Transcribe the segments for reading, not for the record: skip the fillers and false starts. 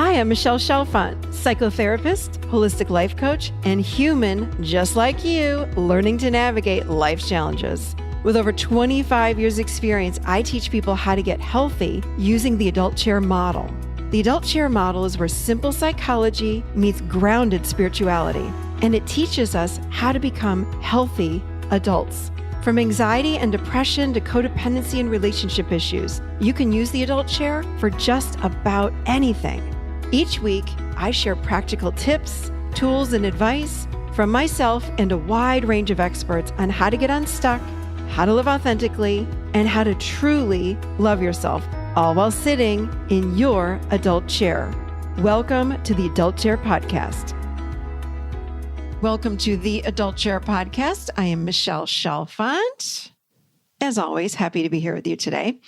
Hi, I'm Michelle Chalfant, psychotherapist, holistic life coach, and human just like you, learning to navigate life's challenges. With over 25 years experience, I teach people how to get healthy using the adult chair model. The adult chair model is where simple psychology meets grounded spirituality, and it teaches us how to become healthy adults. From anxiety and depression to codependency and relationship issues, you can use the adult chair for just about anything. Each week, I share practical tips, tools, and advice from myself and a wide range of experts on how to get unstuck, how to live authentically, and how to truly love yourself, all while sitting in your adult chair. Welcome to the Adult Chair Podcast. Welcome to the Adult Chair Podcast. I am Michelle Chalfant. As always, happy to be here with you today.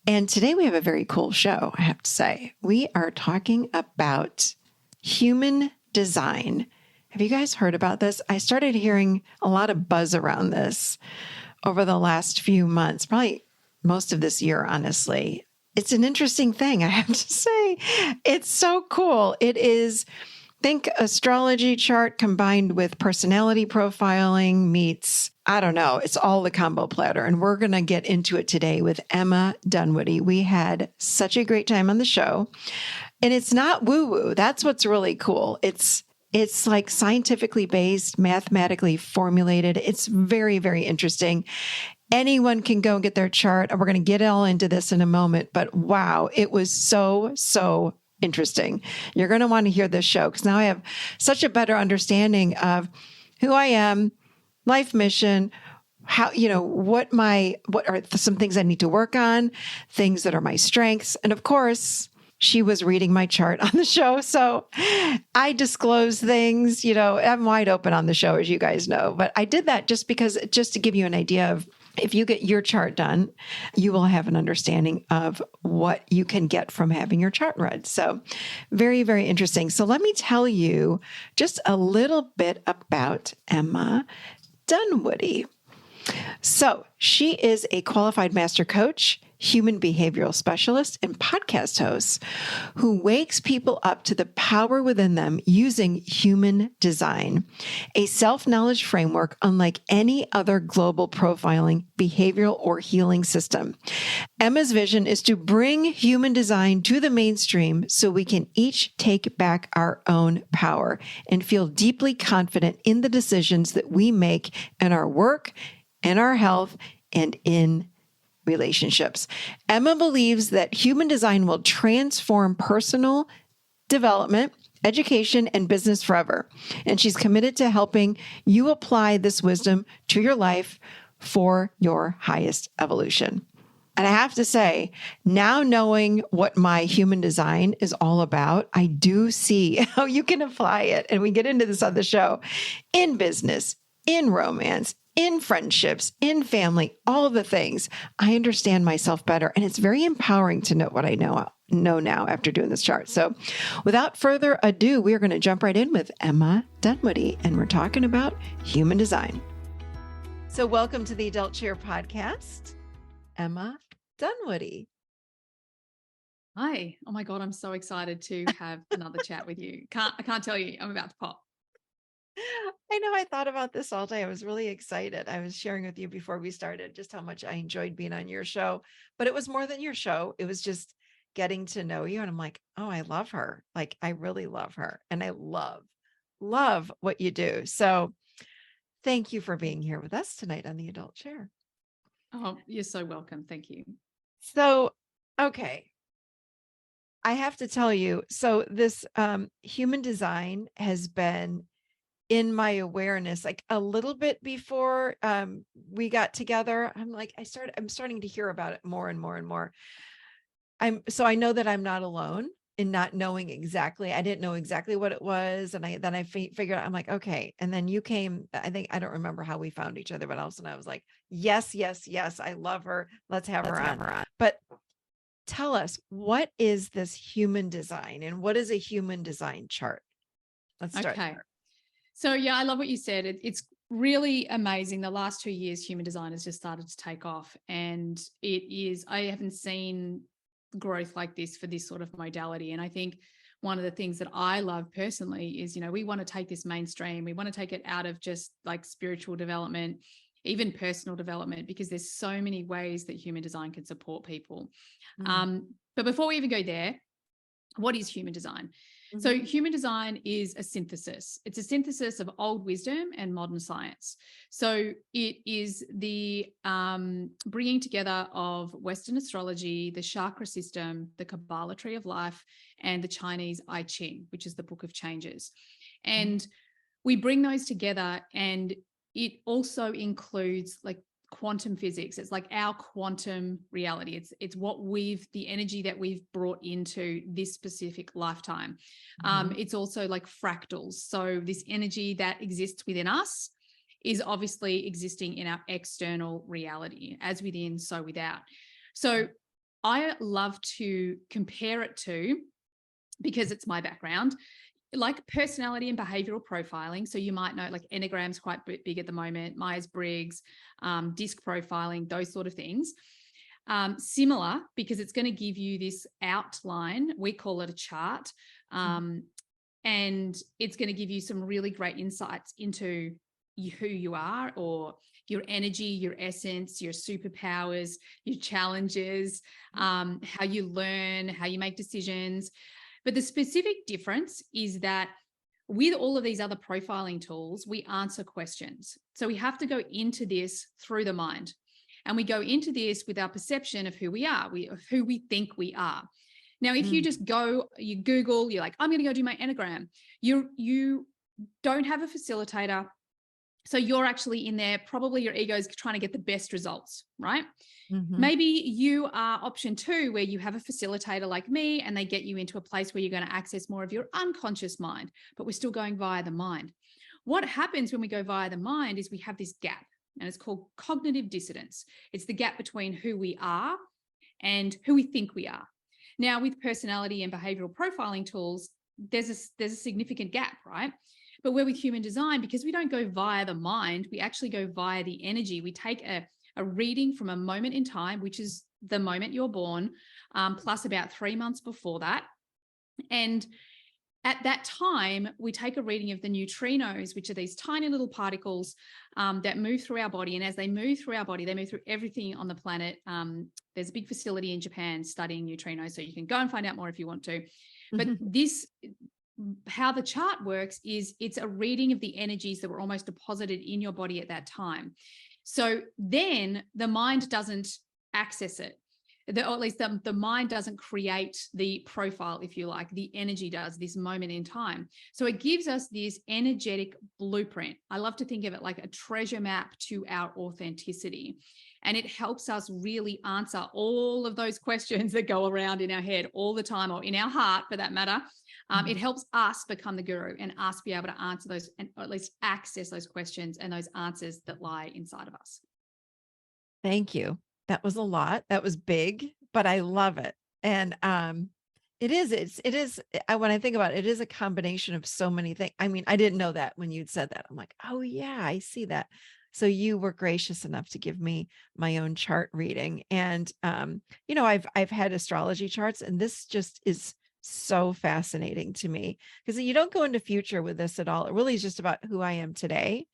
And today we have a very cool show, I have to say. We are talking about human design. Have you guys heard about this? I started hearing a lot of buzz around this over the last few months, probably most of this year, honestly. It's an interesting thing, I have to say. It's so cool. It is, think astrology chart combined with personality profiling meets, I don't know, it's all the combo platter. And we're going to get into it today with Emma Dunwoody. We had such a great time on the show. And it's not woo-woo. That's what's really cool. It's like scientifically based, mathematically formulated. It's very, very interesting. Anyone can go and get their chart. And we're going to get all into this in a moment. But wow, it was so interesting. You're going to want to hear this show because now I have such a better understanding of who I am, life mission, how, what are some things I need to work on, things that are my strengths. And of course, she was reading my chart on the show. So I disclose things, I'm wide open on the show, as you guys know, but I did that just to give you an idea of if you get your chart done, you will have an understanding of what you can get from having your chart read. So very, very interesting. So let me tell you just a little bit about Emma Dunwoody. So she is a qualified master coach, human behavioral specialist, and podcast host who wakes people up to the power within them using human design, a self-knowledge framework unlike any other global profiling, behavioral, or healing system. Emma's vision is to bring human design to the mainstream so we can each take back our own power and feel deeply confident in the decisions that we make in our work, in our health, and in relationships. Emma believes that human design will transform personal development, education, and business forever. And she's committed to helping you apply this wisdom to your life for your highest evolution. And I have to say, now knowing what my human design is all about, I do see how you can apply it. And we get into this on the show in business, in romance, in friendships, in family, all the things. I understand myself better. And it's very empowering to know what I know now after doing this chart. So without further ado, we're going to jump right in with Emma Dunwoody, and we're talking about human design. So welcome to the Adult Chair Podcast, Emma Dunwoody. Hi. Oh my God, I'm so excited to have another chat with you. I can't tell you, I'm about to pop. I know I thought about this all day. I was really excited. I was sharing with you before we started just how much I enjoyed being on your show, but it was more than your show. It was just getting to know you. And I'm like, oh, I love her. Like, I really love her. And I love what you do. So thank you for being here with us tonight on the Adult Chair. Oh, you're so welcome. Thank you. So, okay. I have to tell you, so this human design has been in my awareness, like a little bit before we got together. I'm starting to hear about it more and more and more. I know that I'm not alone in not knowing exactly. I didn't know exactly what it was. And I figured out, I'm like, okay. And then you came, I don't remember how we found each other, but all of a sudden I was like, yes. I love her. Let's have her on. But tell us, what is this human design and what is a human design chart? Let's start there. So yeah, I love what you said. It's really amazing. The last 2 years, human design has just started to take off, and I haven't seen growth like this for this sort of modality. And I think one of the things that I love personally is, we want to take this mainstream. We want to take it out of just like spiritual development, even personal development, because there's so many ways that human design can support people. But before we even go there, what is human design? So human design is a synthesis. It's a synthesis of old wisdom and modern science. So it is the bringing together of Western astrology, the chakra system, the Kabbalah tree of life, and the Chinese I Ching, which is the book of changes. And we bring those together, and it also includes like quantum physics. It's like our quantum reality. It's the energy that we've brought into this specific lifetime. It's also like fractals. So this energy that exists within us is obviously existing in our external reality, as within, so without. So I love to compare it to, because it's my background, like personality and behavioral profiling. So you might know like Enneagram's quite big at the moment, Myers-Briggs, disc profiling, those sort of things. Similar, because it's going to give you this outline. We call it a chart. And it's going to give you some really great insights into who you are, or your energy, your essence, your superpowers, your challenges, how you learn, how you make decisions. But the specific difference is that with all of these other profiling tools, we answer questions. So we have to go into this through the mind. And we go into this with our perception of who we are, of who we think we are. Now, if you just you Google, you're like, I'm going to go do my Enneagram. You don't have a facilitator. So you're actually in there, probably your ego is trying to get the best results, right? Maybe you are option 2, where you have a facilitator like me, and they get you into a place where you're going to access more of your unconscious mind, but we're still going via the mind. What happens when we go via the mind is we have this gap, and it's called cognitive dissonance. It's the gap between who we are and who we think we are. Now, with personality and behavioral profiling tools, there's a significant gap, right? But we're with human design, because we don't go via the mind, we actually go via the energy. We take a reading from a moment in time, which is the moment you're born, plus about 3 months before that. And at that time, we take a reading of the neutrinos, which are these tiny little particles that move through our body. And as they move through our body, they move through everything on the planet. There's a big facility in Japan studying neutrinos, so you can go and find out more if you want to. But how the chart works is it's a reading of the energies that were almost deposited in your body at that time. So then the mind doesn't access it, or at least the mind doesn't create the profile, if you like. The energy does, this moment in time. So it gives us this energetic blueprint. I love to think of it like a treasure map to our authenticity. And it helps us really answer all of those questions that go around in our head all the time, or in our heart for that matter. It helps us become the guru, and us be able to answer those, and or at least access those questions and those answers that lie inside of us. Thank you. That was a lot. That was big, but I love it. And it is, when I think about it, it is a combination of so many things. I mean, I didn't know that when you'd said that. I'm like, oh yeah, I see that. So you were gracious enough to give me my own chart reading. And I've had astrology charts, and this just is so fascinating to me, because you don't go into future with this at all. It really is just about who I am today.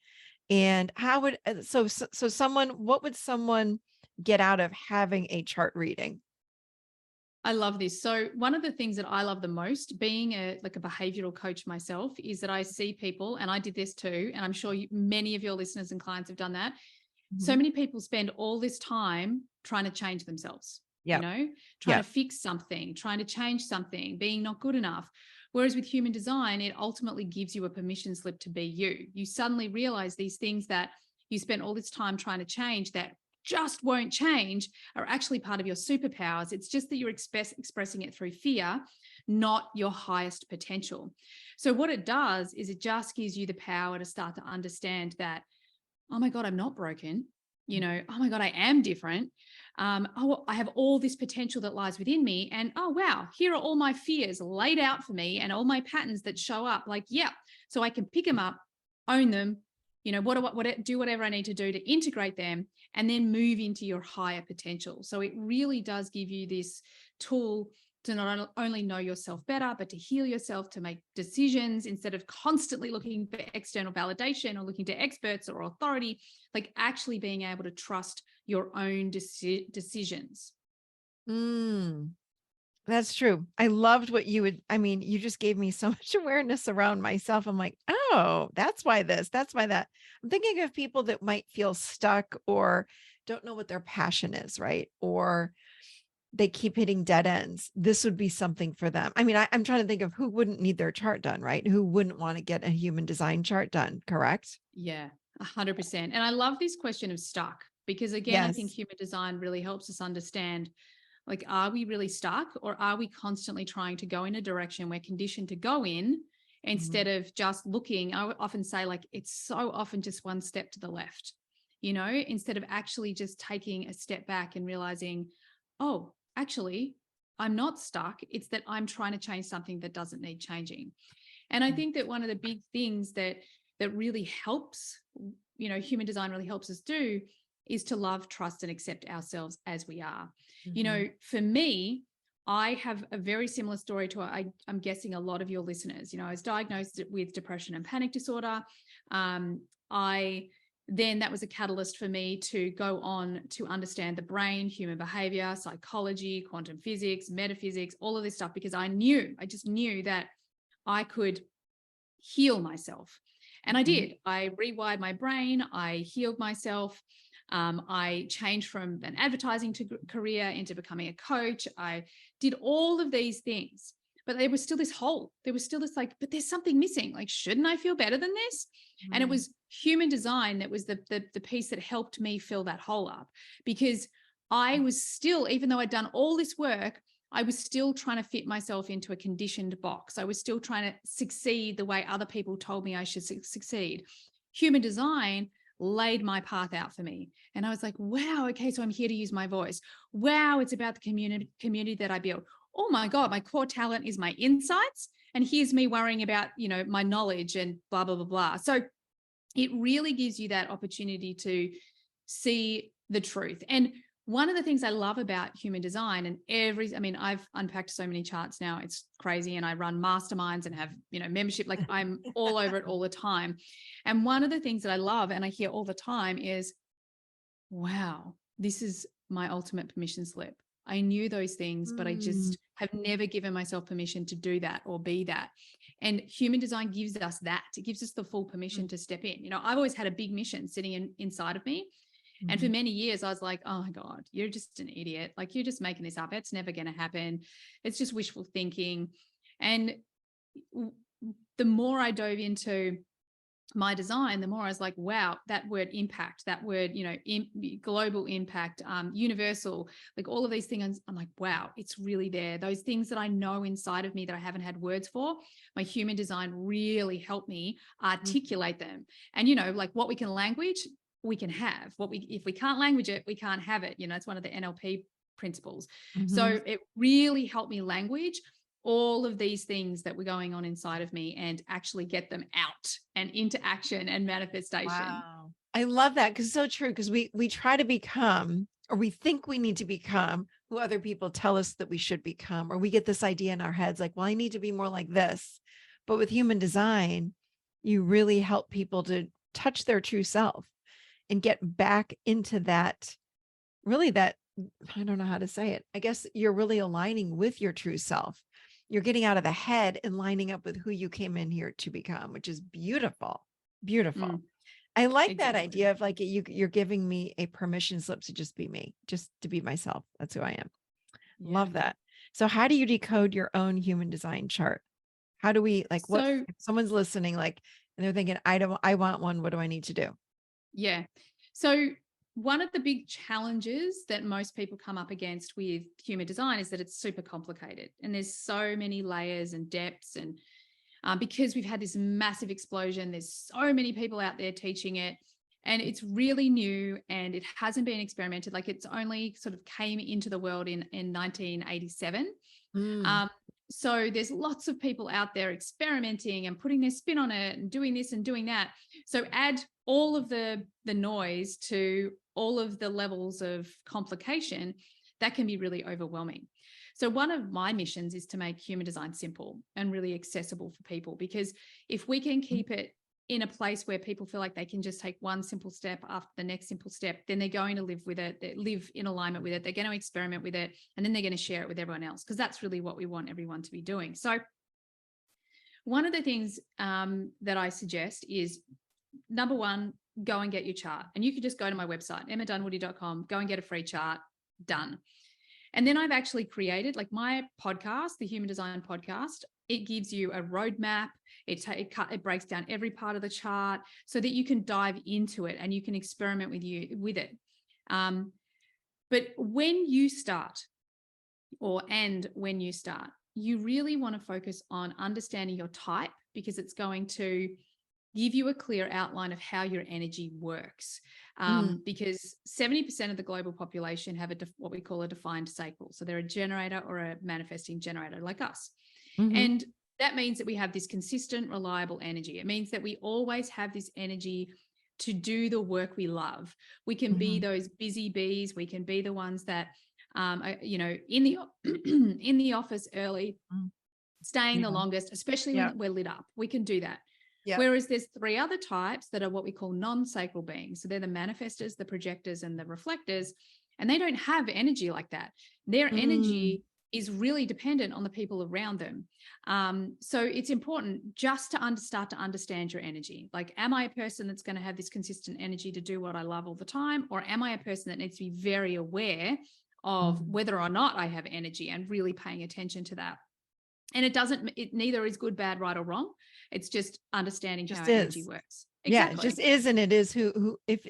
And how would what would someone get out of having a chart reading? I love this. So one of the things that I love the most, being a behavioral coach myself, is that I see people, and I did this too, and I'm sure many of your listeners and clients have done that. So many people spend all this time trying to change themselves. Trying to fix something, trying to change something, being not good enough. Whereas with human design, it ultimately gives you a permission slip to be you. You suddenly realize these things that you spent all this time trying to change, that just won't change, are actually part of your superpowers. It's just that you're expressing it through fear, not your highest potential. So what it does is it just gives you the power to start to understand that, oh my God, I'm not broken. Oh my God, I am different. I have all this potential that lies within me. And oh, wow, here are all my fears laid out for me, and all my patterns that show up. Like, yeah, so I can pick them up, own them, do whatever I need to do to integrate them, and then move into your higher potential. So it really does give you this tool to not only know yourself better, but to heal yourself, to make decisions instead of constantly looking for external validation or looking to experts or authority, like actually being able to trust your own decisions. That's true. I loved what you just gave me so much awareness around myself. I'm like, oh, that's why that's why that. I'm thinking of people that might feel stuck or don't know what their passion is, right? Or they keep hitting dead ends. This would be something for them. I'm trying to think of who wouldn't need their chart done, right? Who wouldn't want to get a human design chart done, correct? Yeah, 100%. And I love this question of stuck, because again, I think Yes. human design really helps us understand, like, are we really stuck, or are we constantly trying to go in a direction we're conditioned to go in instead of just looking? I would often say, like, it's so often just one step to the left, instead of actually just taking a step back and realizing, oh, actually, I'm not stuck. It's that I'm trying to change something that doesn't need changing. And I think that one of the big things that really helps, human design really helps us do, is to love, trust, and accept ourselves as we are. For me, I have a very similar story to I'm guessing a lot of your listeners. I was diagnosed with depression and panic disorder. Then that was a catalyst for me to go on to understand the brain, human behavior, psychology, quantum physics, metaphysics, all of this stuff, because I just knew that I could heal myself. And I did. I rewired my brain. I healed myself. I changed from an advertising career into becoming a coach. I did all of these things, but there was still this hole. There was still this but there's something missing. Like, shouldn't I feel better than this? And it was human design that was the piece that helped me fill that hole up, because I was still, even though I'd done all this work, I was still trying to fit myself into a conditioned box. I was still trying to succeed the way other people told me I should succeed. Human design laid my path out for me. And I was like, wow, okay, so I'm here to use my voice. Wow, it's about the community that I built. Oh my God, my core talent is my insights. And here's me worrying about, my knowledge and blah, blah, blah, blah. So it really gives you that opportunity to see the truth. And one of the things I love about human design, and I've unpacked so many charts now, it's crazy. And I run masterminds and have, membership, like I'm all over it all the time. And one of the things that I love and I hear all the time is, wow, this is my ultimate permission slip. I knew those things, but I just have never given myself permission to do that or be that. And human design gives us that. It gives us the full permission to step in. I've always had a big mission sitting inside of me. And for many years, I was like, oh my God, you're just an idiot. Like, you're just making this up. It's never going to happen. It's just wishful thinking. And the more I dove into my design, the more I was like, wow, that word impact, that word, global impact, universal, like all of these things. I'm like, wow, it's really there. Those things that I know inside of me that I haven't had words for, my human design really helped me articulate them. And, like what we can language, we can have. If we can't language it, we can't have it. It's one of the NLP principles. So it really helped me language all of these things that were going on inside of me and actually get them out and into action and manifestation. Wow. I love that, because it's so true. Because we try to become, or we think we need to become who other people tell us that we should become, or we get this idea in our heads like, well, I need to be more like this. But with human design, you really help people to touch their true self and get back into that, really that, I don't know how to say it. I guess you're really aligning with your true self. You're getting out of the head and lining up with who you came in here to become, which is beautiful. Beautiful. I like that idea of like, you're giving me a permission slip to just be me, just to be myself. That's who I am. Yeah. Love that. So how do you decode your own human design chart? How do we if someone's listening, and they're thinking, I want one. What do I need to do? Yeah. So one of the big challenges that most people come up against with human design is that it's super complicated, and there's so many layers and depths, and because we've had this massive explosion, there's so many people out there teaching it, and it's really new and it hasn't been experimented. Like, it's only sort of came into the world in 1987. So there's lots of people out there experimenting and putting their spin on it and doing this and doing that. So add all of the noise to all of the levels of complication, that can be really overwhelming. So one of my missions is to make human design simple and really accessible for people, because if we can keep it in a place where people feel like they can just take one simple step after the next simple step, then they're going to live with it, they live in alignment with it, they're going to experiment with it, and then they're going to share it with everyone else, because that's really what we want everyone to be doing. So one of the things that I suggest is, number one, go and get your chart. And you can just go to my website, emmadunwoody.com, go and get a free chart, done. And then I've actually created, like, my podcast, the Human Design Podcast. It gives you a roadmap. It breaks down every part of the chart so that you can dive into it and you can experiment with it. But when you start, when you start, you really want to focus on understanding your type, because it's going to give you a clear outline of how your energy works. Because 70% of the global population have what we call a defined sacral. So they're a generator or a manifesting generator like us. And that means that we have this consistent, reliable energy. It means that we always have this energy to do the work we love. We can be those busy bees. We can be the ones that, in the office early, staying the longest, especially when we're lit up. We can do that. Yeah. Whereas there's three other types that are what we call non-sacral beings. So they're the manifestors, the projectors, and the reflectors. And they don't have energy like that. Their energy is really dependent on the people around them. So it's important just to start to understand your energy. Like, am I a person that's going to have this consistent energy to do what I love all the time? Or am I a person that needs to be very aware of whether or not I have energy and really paying attention to that? And it neither is good, bad, right, or wrong. It's just understanding how energy works. Exactly. Yeah, it just is, and it is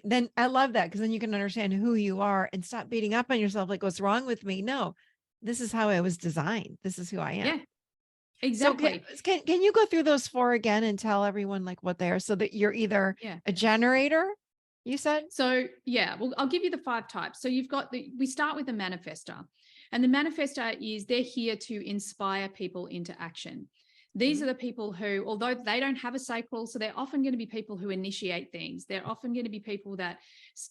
then I love that, because then you can understand who you are and stop beating up on yourself like, what's wrong with me? No, this is how I was designed. This is who I am. Yeah, exactly. So can you go through those four again and tell everyone like what they are, so that you're either a generator, you said? So yeah, well, I'll give you the 5 types. So you've got we start with the manifestor. And the manifestor they're here to inspire people into action. These are the people who, although they don't have a sacral, so they're often going to be people who initiate things. They're often going to be people that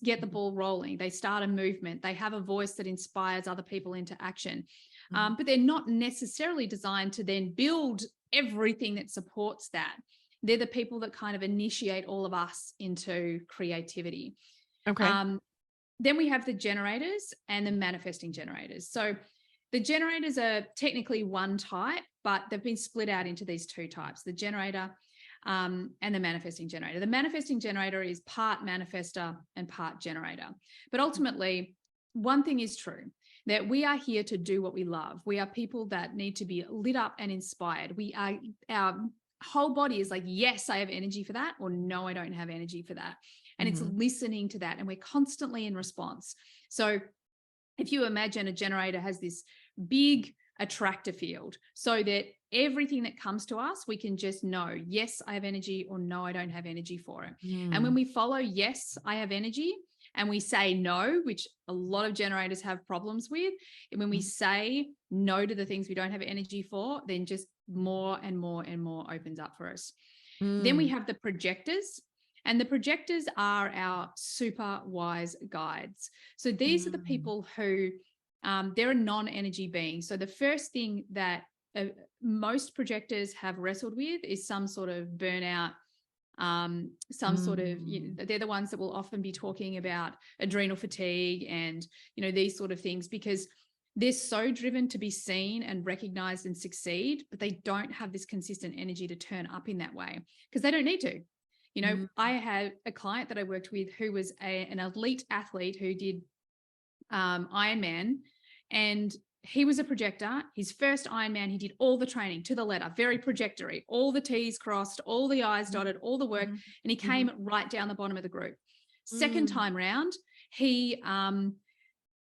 get the ball rolling. They start a movement. They have a voice that inspires other people into action. But they're not necessarily designed to then build everything that supports that. They're the people that kind of initiate all of us into creativity. Okay. Then we have the generators and the manifesting generators. So the generators are technically one type, but they've been split out into these 2 types, the generator and the manifesting generator. The manifesting generator is part manifestor and part generator. But ultimately, one thing is true, that we are here to do what we love. We are people that need to be lit up and inspired. Our whole body is like, yes, I have energy for that, or no, I don't have energy for that. And it's listening to that. And we're constantly in response. So if you imagine a generator has this big attractor field, so that everything that comes to us, we can just know, yes, I have energy, or no, I don't have energy for it. And when we follow, yes, I have energy, and we say no, which a lot of generators have problems with, and when we say no to the things we don't have energy for, then just more and more and more opens up for us. Then we have the projectors. And the projectors are our super wise guides. So these are the people who, they're a non-energy being. So the first thing that most projectors have wrestled with is some sort of burnout, sort of, they're the ones that will often be talking about adrenal fatigue and, these sort of things, because they're so driven to be seen and recognized and succeed, but they don't have this consistent energy to turn up in that way, because they don't need to. I had a client that I worked with who was an elite athlete who did Ironman, and he was a projector. His first Ironman, he did all the training to the letter, very projectory, all the T's crossed, all the I's dotted, all the work, and he came right down the bottom of the group. Second time round, he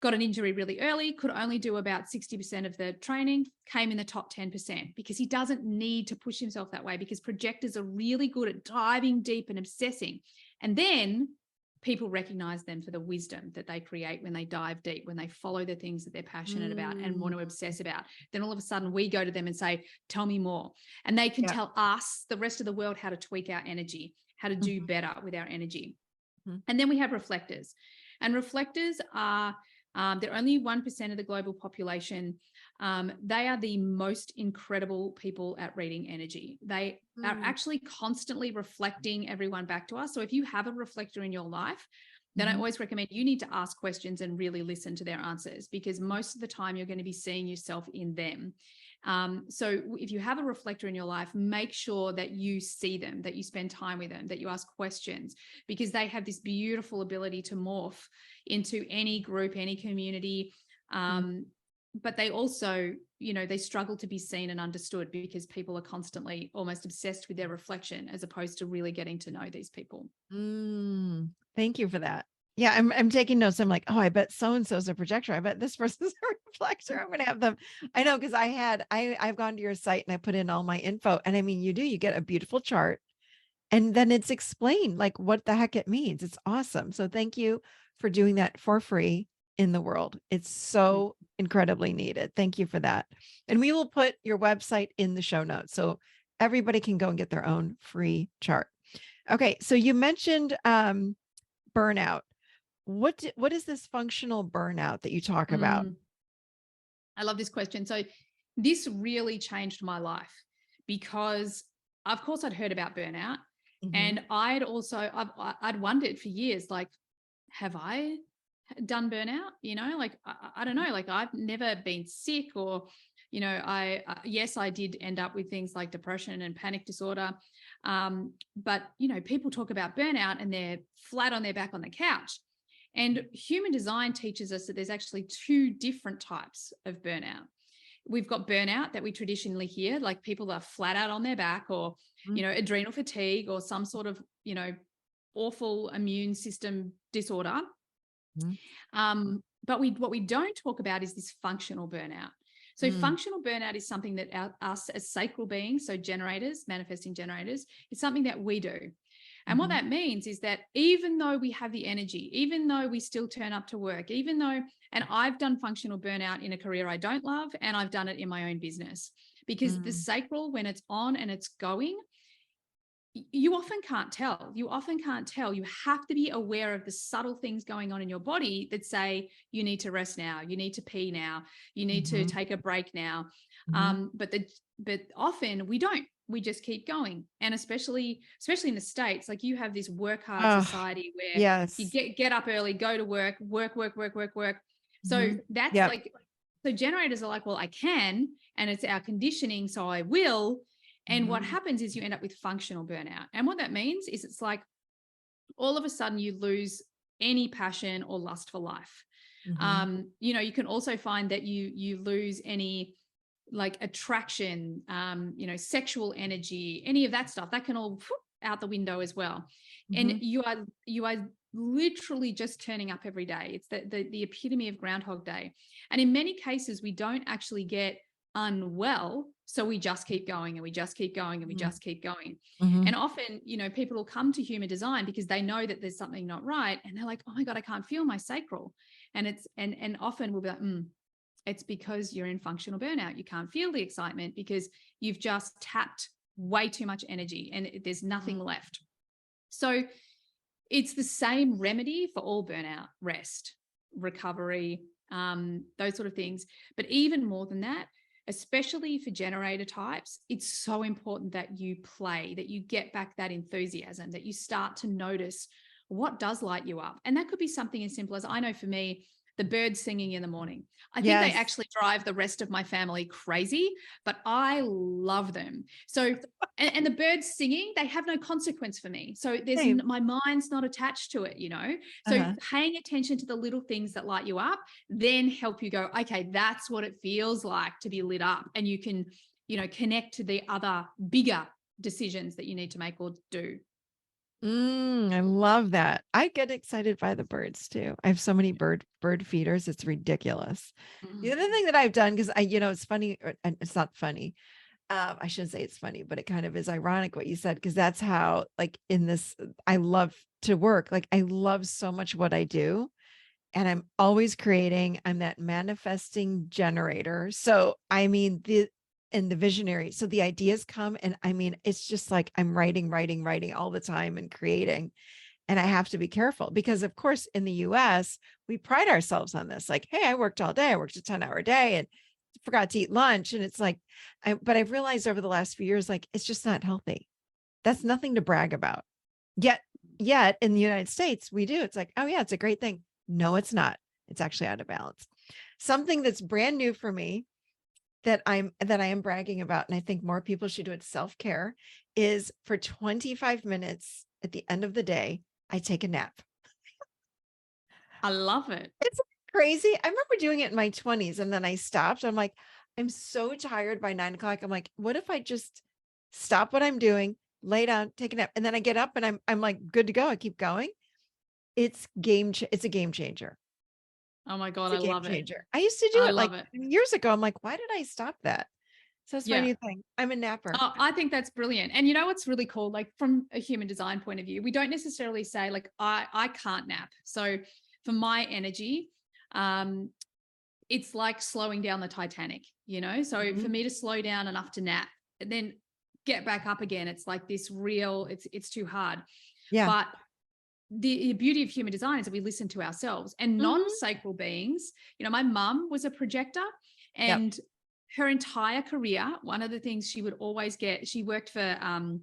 got an injury really early, could only do about 60% of the training, came in the top 10%, because he doesn't need to push himself that way, because projectors are really good at diving deep and obsessing. And then people recognize them for the wisdom that they create when they dive deep, when they follow the things that they're passionate about and want to obsess about. Then all of a sudden we go to them and say, tell me more. And they can tell us, the rest of the world, how to tweak our energy, how to do better with our energy. And then we have reflectors. And reflectors are, they're only 1% of the global population. They are the most incredible people at reading energy. They are actually constantly reflecting everyone back to us. So if you have a reflector in your life, then I always recommend you need to ask questions and really listen to their answers, because most of the time you're going to be seeing yourself in them. So if you have a reflector in your life, make sure that you see them, that you spend time with them, that you ask questions, because they have this beautiful ability to morph into any group, any community. But they also, they struggle to be seen and understood because people are constantly almost obsessed with their reflection as opposed to really getting to know these people. Thank you for that. Yeah, I'm taking notes. I'm like, oh, I bet so-and-so is a projector. I bet this person's a reflector. I'm going to have them. I know, because I've gone to your site and I put in all my info. And I mean, you get a beautiful chart, and then it's explained like what the heck it means. It's awesome. So thank you for doing that for free in the world. It's so incredibly needed. Thank you for that. And we will put your website in the show notes so everybody can go and get their own free chart. Okay. So you mentioned burnout. What is this functional burnout that you talk about? I love this question. So this really changed my life because, of course, I'd heard about burnout, and I'd wondered for years, like, have I done burnout? Like, I don't know, like I've never been sick, or, yes, I did end up with things like depression and panic disorder. But, people talk about burnout and they're flat on their back on the couch. And human design teaches us that there's actually two different types of burnout. We've got burnout that we traditionally hear, like people are flat out on their back, or, adrenal fatigue, or some sort of, awful immune system disorder. But what we don't talk about is this functional burnout. So functional burnout is something that us as sacral beings, so generators, manifesting generators, is something that we do. And what that means is that even though we have the energy, even though we still turn up to work, and I've done functional burnout in a career I don't love, and I've done it in my own business, because the sacral, when it's on and it's going, you often can't tell. You have to be aware of the subtle things going on in your body that say, you need to rest now, you need to pee now, you need to take a break now. But often we don't. We just keep going. And especially in the States, like, you have this work hard society where you get up early, go to work. So that's like, so generators are like, well, I can, and it's our conditioning, so I will. And what happens is you end up with functional burnout. And what that means is it's like all of a sudden you lose any passion or lust for life. You can also find that you lose any, like, attraction, sexual energy, any of that stuff, that can all out the window as well. And you are literally just turning up every day. It's the epitome of Groundhog Day. And in many cases, we don't actually get unwell, so we just keep going, and we just keep going, and we just keep going. And often, people will come to human design because they know that there's something not right, and they're like, oh my God, I can't feel my sacral. And often we'll be like, it's because you're in functional burnout. You can't feel the excitement because you've just tapped way too much energy and there's nothing left. So it's the same remedy for all burnout: rest, recovery, those sort of things. But even more than that, especially for generator types, it's so important that you play, that you get back that enthusiasm, that you start to notice what does light you up. And that could be something as simple as, I know for me, the birds singing in the morning. I think they actually drive the rest of my family crazy, but I love them. So, and the birds singing, they have no consequence for me. So my mind's not attached to it, So paying attention to the little things that light you up then help you go, okay, that's what it feels like to be lit up. And you can, connect to the other bigger decisions that you need to make or do. I love that. I get excited by the birds too. I have so many bird feeders. It's ridiculous. The other thing that I've done, because it's funny, it's not funny. I shouldn't say it's funny, but it kind of is ironic what you said, because that's how, like, in this, I love to work. Like, I love so much what I do, and I'm always creating. I'm that manifesting generator. So, I mean, the visionary. So the ideas come, and I mean, it's just like I'm writing all the time and creating. And I have to be careful because, of course, in the US, we pride ourselves on this. Like, hey, I worked all day. I worked a 10-hour day and forgot to eat lunch. And it's like, but I've realized over the last few years, like, it's just not healthy. That's nothing to brag about. Yet in the United States, we do. It's like, oh yeah, it's a great thing. No, it's not. It's actually out of balance. Something that's brand new for me that I am bragging about, and I think more people should do it, self-care, is for 25 minutes at the end of the day, I take a nap. I love it. It's crazy. I remember doing it in my 20s and then I stopped. I'm like, I'm so tired by 9 o'clock. I'm like, what if I just stop what I'm doing, lay down, take a nap, and then I get up and I'm like good to go. I keep going. It's a game changer. Oh my God, It's a I game love it. changer. I used to do I it like love it. years ago. I'm like, why did I stop that? So that's my Yeah. new thing. I'm a napper. Oh, I think that's brilliant. And you know what's really cool? Like from a human design point of view, we don't necessarily say like I can't nap. So for my energy, it's like slowing down the Titanic, you know? So for Mhm. me to slow down enough to nap and then get back up again, it's like this real, it's too hard. Yeah. But the beauty of human design is that we listen to ourselves, and Mhm. non-sacral beings, you know, my mum was a projector, Yep. and her entire career, one of the things she would always get, she worked for,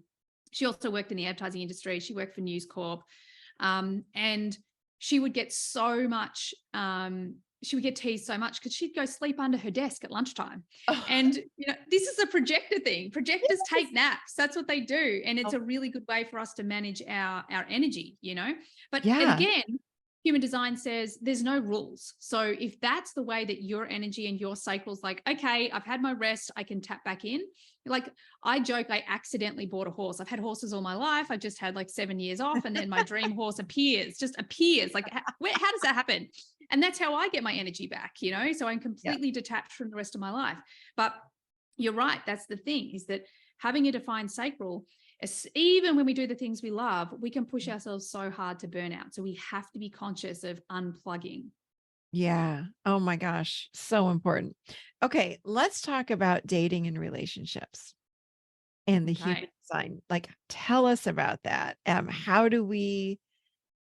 she also worked in the advertising industry. She worked for News Corp. And she would get so much, she would get teased so much because she'd go sleep under her desk at lunchtime. Oh, And, you know, this is a projector thing. Projectors yes. take naps. That's what they do. And it's Oh, a really good way for us to manage our energy, you know. But yeah. again, human design says there's no rules. So if that's the way that your energy and your cycle's like, okay, I've had my rest, I can tap back in. Like I joke, I accidentally bought a horse. I've had horses all my life. I've just had like 7 years off, and then my dream horse just appears. Like, how does that happen? And that's how I get my energy back, you know? So I'm Yeah. completely detached from the rest of my life. But you're right. That's the thing, is that having a defined sacral, even when we do the things we love, we can push ourselves so hard to burn out. So we have to be conscious of unplugging. Yeah. Oh my gosh. So important. Okay. Let's talk about dating and relationships and the human Okay. design. Like, tell us about that.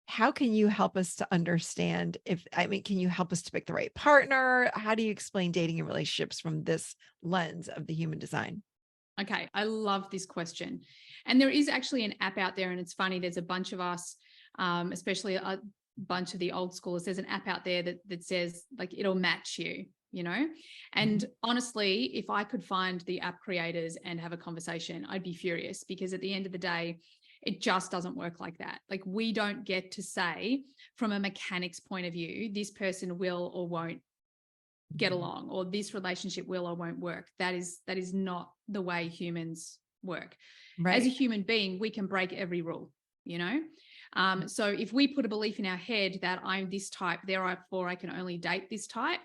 How can you help us to understand can you help us to pick the right partner? How do you explain dating and relationships from this lens of the human design? Okay, I love this question. And there is actually an app out there, and it's funny, there's a bunch of us, especially a bunch of the old schoolers, there's an app out there that says like it'll match you, you know? And Mhm. honestly, if I could find the app creators and have a conversation, I'd be furious, because at the end of the day, it just doesn't work like that. Like we don't get to say from a mechanics point of view, this person will or won't get Mhm. along, or this relationship will or won't work. That is not the way humans work. As a Right. human being, we can break every rule, you know. So if we put a belief in our head that I'm this type, therefore I can only date this type,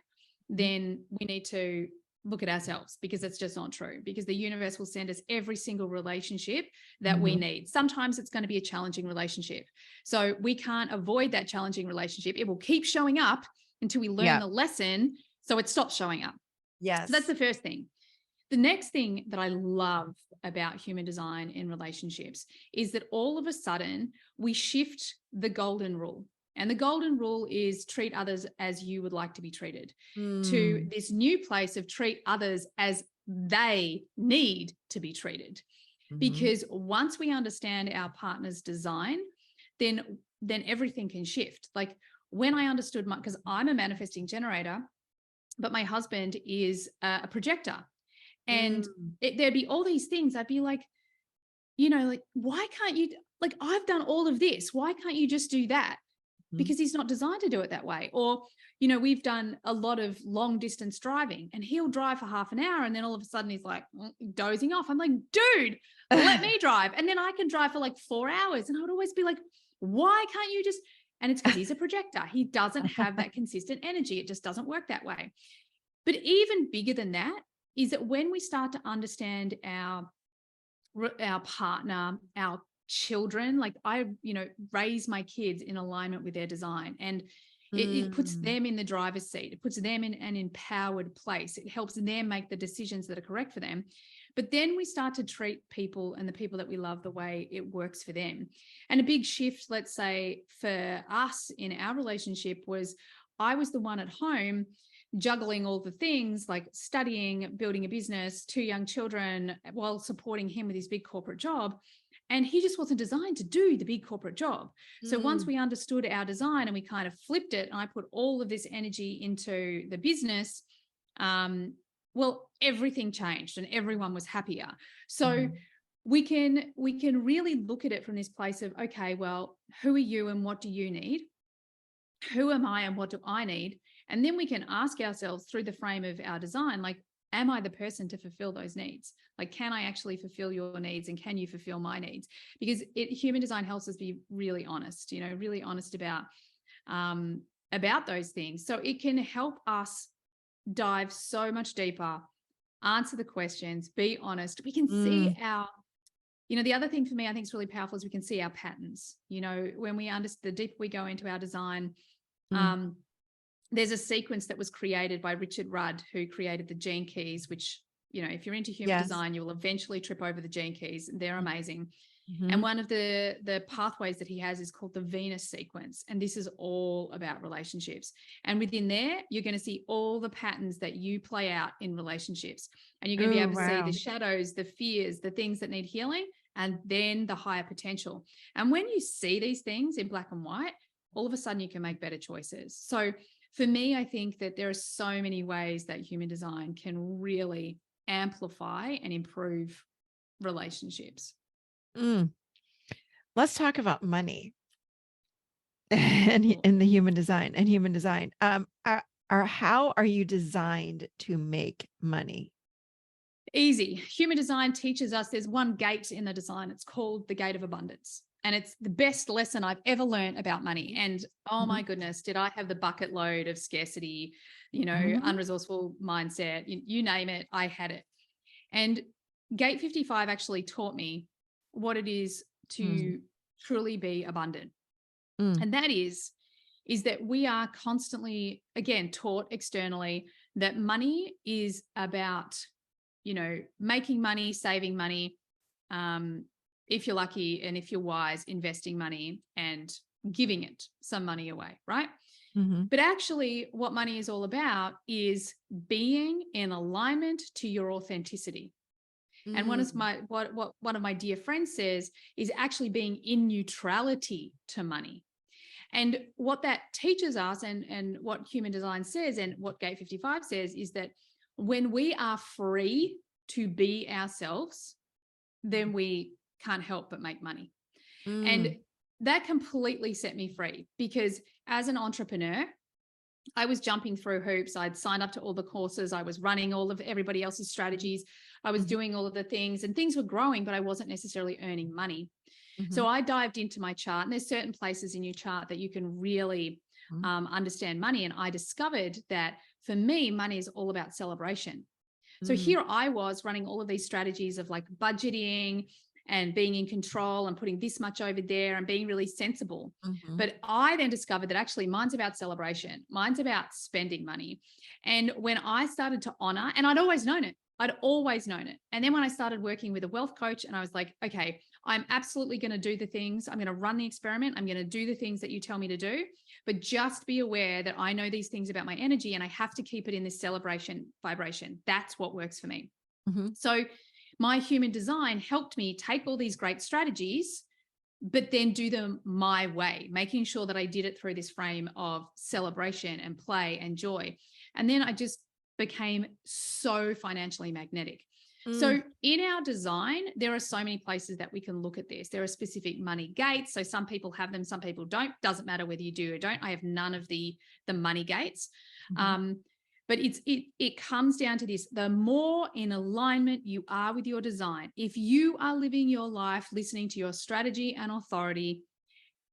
Mhm. then we need to look at ourselves, because it's just not true. Because the universe will send us every single relationship that we Mhm. need. Sometimes it's going to be a challenging relationship, so we can't avoid that challenging relationship. It will keep showing up until we learn Yeah. the lesson, so it stops showing up. So that's Yes. the first thing. The next thing that I love about human design in relationships is that all of a sudden we shift the golden rule. And the golden rule is treat others as you would like to be treated, to Mm. this new place of treat others as they need to be treated. Mhm. Because once we understand our partner's design, then everything can shift. Like when I understood because I'm a manifesting generator, but my husband is a projector. And Mm. there'd be all these things. I'd be like, you know, like, why can't you, like, I've done all of this. Why can't you just do that? Mhm. Because he's not designed to do it that way. Or, you know, we've done a lot of long distance driving, and he'll drive for half an hour, and then all of a sudden he's like dozing off. I'm like, dude, let me drive. And then I can drive for like 4 hours. And I would always be like, why can't you just, and it's because he's a projector. He doesn't have that consistent energy. It just doesn't work that way. But even bigger than that, is that when we start to understand our partner, our children, like I, raise my kids in alignment with their design, and it puts them in the driver's seat. It puts them in an empowered place. It helps them make the decisions that are correct for them. But then we start to treat people and the people that we love the way it works for them. And a big shift, let's say, for us in our relationship was I was the one at home juggling all the things like studying, building a business, 2 young children, while supporting him with his big corporate job. And he just wasn't designed to do the big corporate job. So once we understood our design and we kind of flipped it, and I put all of this energy into the business, well, everything changed and everyone was happier. So we can really look at it from this place of, okay, well, who are you and what do you need? Who am I and what do I need? And then we can ask ourselves through the frame of our design, like, am I the person to fulfill those needs? Like, can I actually fulfill your needs and can you fulfill my needs? Because human design helps us be really honest, really honest about those things. So it can help us dive so much deeper, answer the questions, be honest. We can see the other thing for me, I think is really powerful is we can see our patterns. When we understand, the deeper we go into our design, there's a sequence that was created by Richard Rudd, who created the gene keys, which, if you're into human design, you will eventually trip over the gene keys. They're amazing. And one of the pathways that he has is called the Venus sequence. And this is all about relationships. And within there, you're going to see all the patterns that you play out in relationships. And you're going to be able to see the shadows, the fears, the things that need healing, and then the higher potential. And when you see these things in black and white, all of a sudden you can make better choices. So for me, I think that there are so many ways that human design can really amplify and improve relationships. Let's talk about money and in the human design and human design. How are you designed to make money? Easy. Human design teaches us there's one gate in the design. It's called the gate of abundance. And it's the best lesson I've ever learned about money. And oh my goodness, did I have the bucket load of scarcity, unresourceful mindset, you name it, I had it. And gate 55 actually taught me what it is to truly be abundant. And that is that we are constantly, again, taught externally that money is about, making money, saving money, if you're lucky and if you're wise, investing money and giving it some money away, right? But actually what money is all about is being in alignment to your authenticity. And one of my dear friends says is actually being in neutrality to money. And what that teaches us and what human design says and what gate 55 says is that when we are free to be ourselves, then we can't help but make money. And that completely set me free, because as an entrepreneur, I was jumping through hoops. I'd signed up to all the courses. I was running all of everybody else's strategies. I was doing all of the things, and things were growing, but I wasn't necessarily earning money. So I dived into my chart, and there's certain places in your chart that you can really understand money. And I discovered that for me, money is all about celebration. So here I was running all of these strategies of like budgeting and being in control and putting this much over there and being really sensible. But I then discovered that actually mine's about celebration. Mine's about spending money. And when I started to honor, and I'd always known it. And then when I started working with a wealth coach, and I was like, okay, I'm absolutely going to do the things. I'm going to run the experiment. I'm going to do the things that you tell me to do, but just be aware that I know these things about my energy and I have to keep it in this celebration vibration. That's what works for me. So my human design helped me take all these great strategies, but then do them my way, making sure that I did it through this frame of celebration and play and joy. And then I just became so financially magnetic. So in our design, there are so many places that we can look at this. There are specific money gates. So some people have them, some people don't. Doesn't matter whether you do or don't. I have none of the money gates. But it comes down to this: the more in alignment you are with your design, if you are living your life listening to your strategy and authority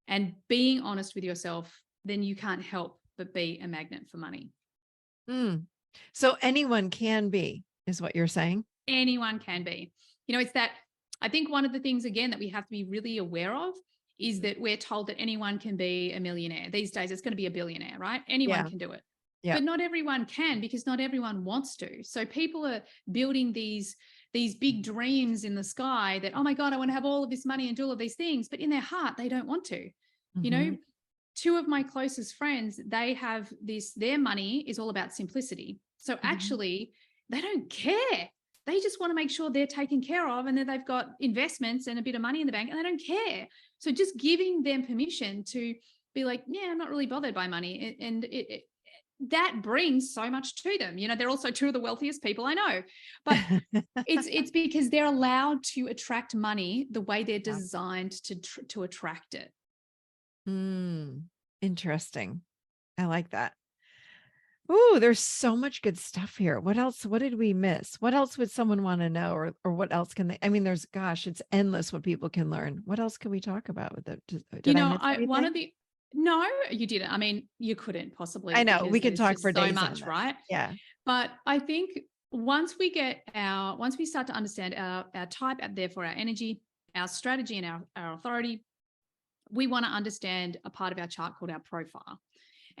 and being honest with yourself, then you can't help but be a magnet for money. So anyone can be is what you're saying. Anyone can be. It's that, I think one of the things, again, that we have to be really aware of is that we're told that anyone can be a millionaire. These days, it's going to be a billionaire, right? Anyone Yeah. can do it. Yeah. But not everyone can, because not everyone wants to. So people are building these big dreams in the sky that, oh my God, I want to have all of this money and do all of these things. But in their heart, they don't want to. Mm-hmm. Two of my closest friends, they have their money is all about simplicity. So actually, they don't care. They just want to make sure they're taken care of, and then they've got investments and a bit of money in the bank, and they don't care. So just giving them permission to be like, yeah, I'm not really bothered by money. And that brings so much to them. They're also two of the wealthiest people I know, but it's because they're allowed to attract money the way they're designed to attract it. Interesting. I like that. Ooh, there's so much good stuff here. What else? What did we miss? What else would someone want to know, or what else can they? I mean, it's endless what people can learn. What else can we talk about with it? Did I miss anything? No, you didn't. I mean, you couldn't possibly. I know we could there's talk just for so days much, on this. right? Yeah. But I think once we start to understand our type, and therefore our energy, our strategy, and our authority, we want to understand a part of our chart called our profile.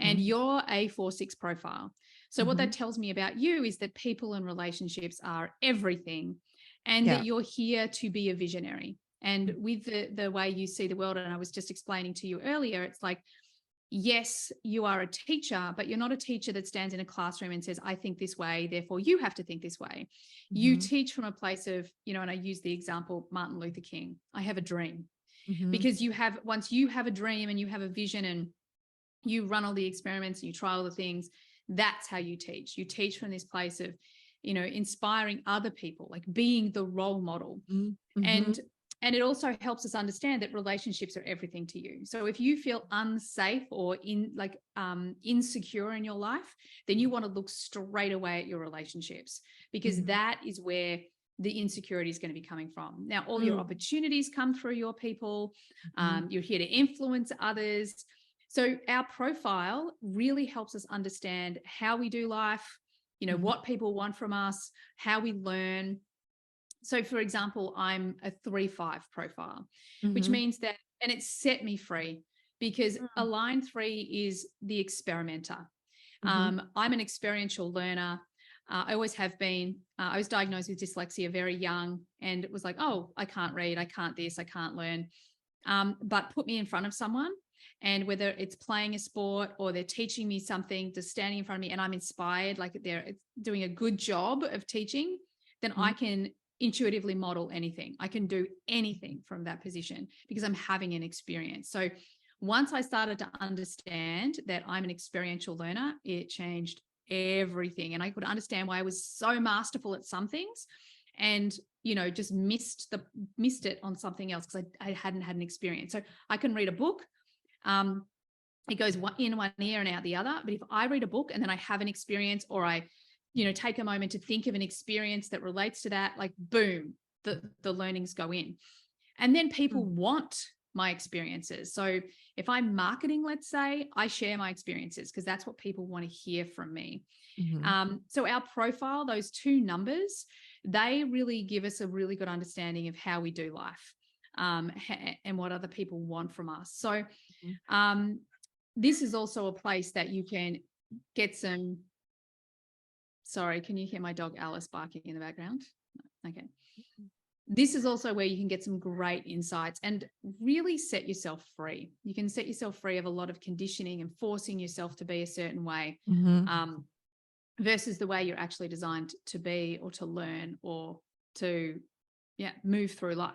And you're a 4-6 profile. So what that tells me about you is that people and relationships are everything, and that you're here to be a visionary. And with the way you see the world, and I was just explaining to you earlier, it's like, yes, you are a teacher, but you're not a teacher that stands in a classroom and says, I think this way, therefore you have to think this way. You teach from a place of, and I use the example, Martin Luther King, I have a dream. Because once you have a dream and you have a vision and you run all the experiments and you try all the things, that's how you teach. You teach from this place of, inspiring other people, like being the role model. And it also helps us understand that relationships are everything to you. So if you feel unsafe or insecure in your life, then you want to look straight away at your relationships, because that is where the insecurity is going to be coming from. Now, all your opportunities come through your people. You're here to influence others. So our profile really helps us understand how we do life, what people want from us, how we learn. So for example, I'm a 3-5 profile, which means that, and it's set me free, because a line 3 is the experimenter. I'm an experiential learner. I always have been. I was diagnosed with dyslexia very young, and it was like, oh, I can't read, I can't this, I can't learn. But put me in front of someone, and whether it's playing a sport or they're teaching me something, just standing in front of me, and I'm inspired, like they're doing a good job of teaching, then I can intuitively model anything. I can do anything from that position because I'm having an experience. So once I started to understand that I'm an experiential learner, it changed everything. And I could understand why I was so masterful at some things and, just missed it on something else because I hadn't had an experience. So I can read a book. It goes in one ear and out the other. But if I read a book and then I have an experience, or I, take a moment to think of an experience that relates to that, like boom, the learnings go in. And then people want my experiences. So if I'm marketing, let's say, I share my experiences because that's what people want to hear from me. So our profile, those 2 numbers, they really give us a really good understanding of how we do life, and what other people want from us. So this is also a place that you can get some. Sorry, can you hear my dog Alice barking in the background? Okay. This is also where you can get some great insights and really set yourself free. You can set yourself free of a lot of conditioning and forcing yourself to be a certain way, versus the way you're actually designed to be, or to learn, or to move through life.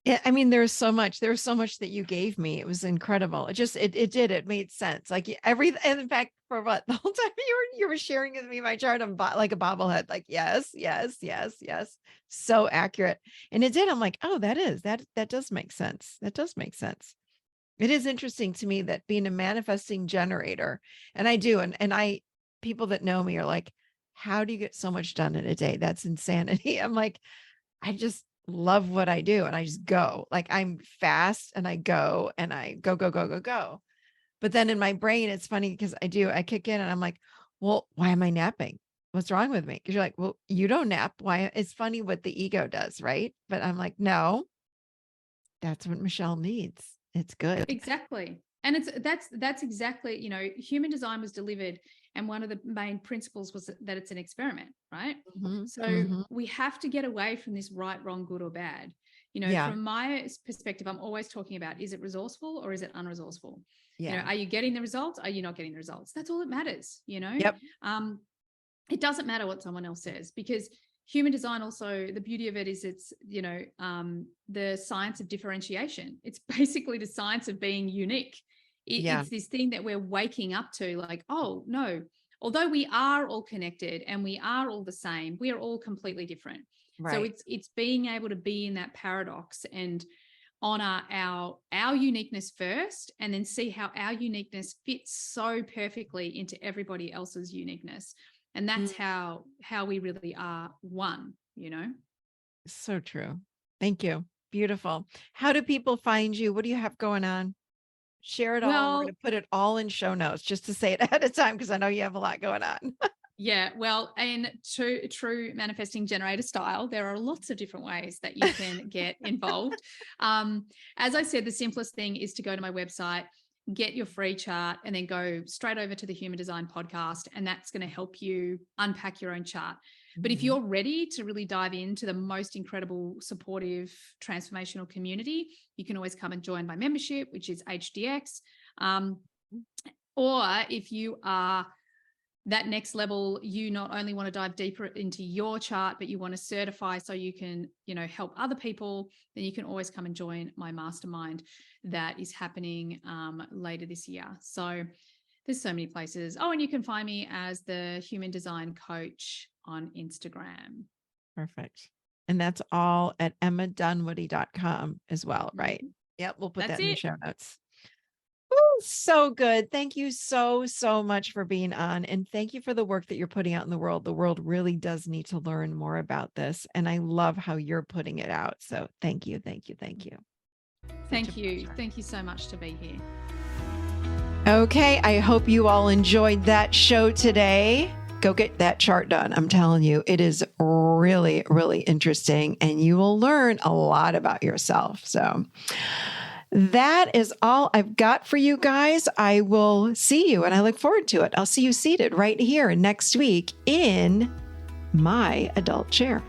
Yeah, I mean, there's so much that you gave me. It was incredible. It made sense. Like and in fact, for what the whole time you were sharing with me my chart, I'm like a bobblehead, like, yes. So accurate. And it did. I'm like, oh, that does make sense. That does make sense. It is interesting to me that being a manifesting generator, and I do, and people that know me are like, how do you get so much done in a day? That's insanity. I'm like, I just love what I do. And I just go, like, I'm fast and I go and I go. But then in my brain, it's funny because I kick in and I'm like, well, why am I napping? what's wrong with me? Because you're like, well, you don't nap. Why? It's funny what the ego does, right? But I'm like, no, that's what Michelle needs. It's good. Exactly. And that's exactly, human design was delivered. And one of the main principles was that it's an experiment, right? So Hmm. we have to get away from this right, wrong, good, or bad. Yeah. From my perspective, I'm always talking about, is it resourceful or is it unresourceful? Yeah. Are you getting the results? Are you not getting the results? That's all that matters. Yep. It doesn't matter what someone else says, because human design, also the beauty of it is it's the science of differentiation. It's basically the science of being unique. Yeah. It's this thing that we're waking up to, like, oh no, although we are all connected and we are all the same, we are all completely different. So Right. it's being able to be in that paradox and honor our uniqueness first, and then see how our uniqueness fits so perfectly into everybody else's uniqueness. And that's Mm, how we really are one. so true. Thank you. Beautiful. How do people find you? What do you have going on? Share it all. We're going Well, to put it all in show notes just to say it ahead of time because I know you have a lot going on. yeah, well, in true manifesting generator style, there are lots of different ways that you can get involved. As I said, the simplest thing is to go to my website, get your free chart, and then go straight over to the Human Design podcast. And that's going to help you unpack your own chart. But if Mhm. you're ready to really dive into the most incredible, supportive, transformational community, you can always come and join my membership, which is HDX. Or if you are that next level, you not only want to dive deeper into your chart, but you want to certify so you can, help other people, then you can always come and join my mastermind that is happening later this year. So there's so many places. Oh, and you can find me as the Human Design Coach on Instagram. Perfect. And that's all at emmadunwoody.com as well, right? Yep. We'll put That's that in the it. show notes. Oh, so good. Thank you so, so much for being on. And thank you for the work that you're putting out in the world. The world really does need to learn more about this. And I love how you're putting it out. So thank you. Thank you. Thank you. Such a Thank you. pleasure. Thank you so much to be here. Okay. I hope you all enjoyed that show today. Go get that chart done. I'm telling you, it is really, really interesting and you will learn a lot about yourself. So that is all I've got for you guys. I will see you and I look forward to it. I'll see you seated right here next week in my adult chair.